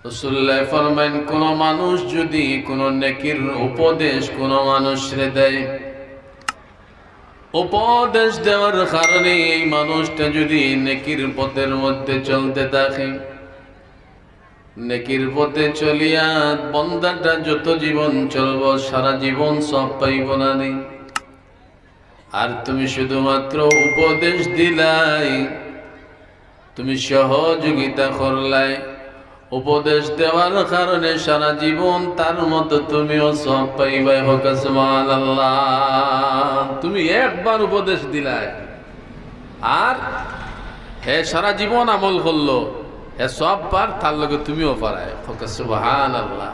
রাসূলুল্লাহ ফরমায়েন, কোন মানুষ যদি কোন নেকির উপদেশ কোন মানুষরে দেয়, উপদেশ দেওয়ার কারণে এই মানুষটা যদি নেকির পথের মধ্যে চলতে থাকে, নেকির পথে চলিয়া বান্দাটা যত জীবন চলব সারা জীবন সব পাইব না নি। আর তুমি শুধুমাত্র উপদেশ দিলাই, তুমি সহযোগিতা করলাই, উপদেশ দেওয়ার কারণে সারা জীবন তার মতো তুমিও সব পাইবাই। হোক সুবহানাল্লাহ। তুমি একবার উপদেশ দিলাই আর হে সারা জীবন আমল করলো, হে সব পার, তার লগে তুমিও পারায়। হোক সুবহানাল্লাহ।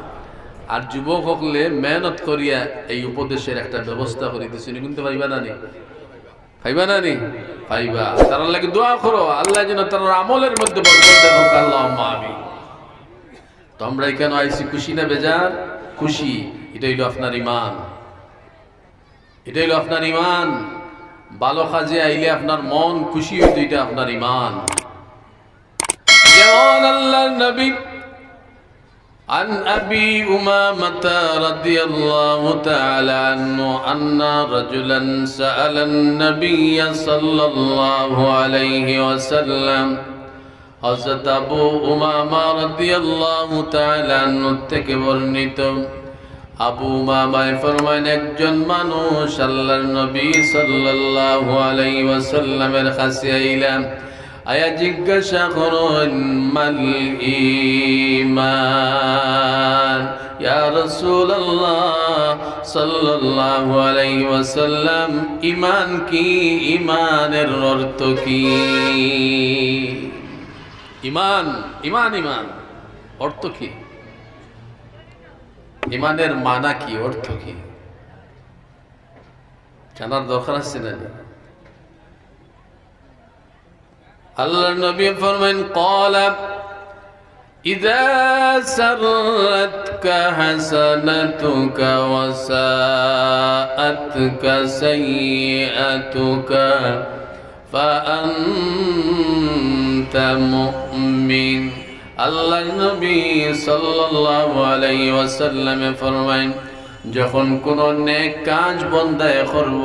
আর যুবক হকলে মেহনত করিয়া এই উপদেশের একটা ব্যবস্থা করে দিচ্ছি, কিন্তু পাইবা না নি? পাইবা না নি? পাইবা। তার লাগে দোয়া করো, আল্লাহ যেন তার আমলের মধ্যে বরকত দেন। হোক আল্লাহুম্মা আমিন। তোমরা এখানে আইসি খুশি না বেজার? খুশি। এটা হইল আপনার ইমান, এটা হইল আপনার ইমান। ভালো কাজে আইলে আপনার মন খুশি হইতো, এটা আপনার ইমান। যেমন আল্লাহর নবী عن أبي أمامة رضي الله تعالى عنه أن رجلا سأل النبي صلى الله عليه وسلم। হযরত আবু উমামা রাদিয়াল্লাহু তাআলা আনহু থেকে বর্ণিত, আবু উমামা ফরমায়েন, একজন মানুষ আল্লাহর নবী সাল্লাল্লাহু আলাইহি ওয়াসাল্লামের কাছে আইলেন, আয়া জিজ্ঞাসা করেন, মাল ঈমান ইয়া রাসূলুল্লাহ সাল্লাল্লাহু আলাইহি ওয়াসাল্লাম, ঈমান কি? ঈমানের অর্থ কি? ইমান, ইমান, ইমান অর্থ কি? ইমানের মানা কি, অর্থ কি জানার দরকার আছে না? আল্লাহর নবী ফরমায়েন, ক্বালা ইযা সাররাতকা হাসানাতুকা ওয়া সাআতকা সাইয়্যাতুকা ফাআনতা মুমিন। আল্লাহর নবী সাল্লাল্লাহু আলাইহি ওয়াসাল্লাম ফরমায়েন, যখন কোন নেক কাজ বান্দায় করব,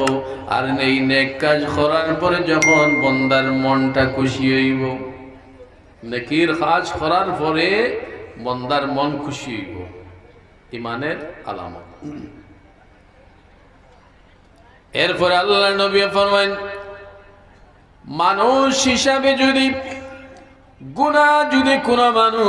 আর এই নেক কাজ করার পরে যখন বান্দার মনটা খুশি হইব, নেকির কাজ করার পরে বান্দার মন খুশি হইব, ঈমানের আলামত। এরপরে আল্লাহর নবী ফরমায়েন, মানুষ হিসাবে যদি গুনাহ যদি কোনো মানুষ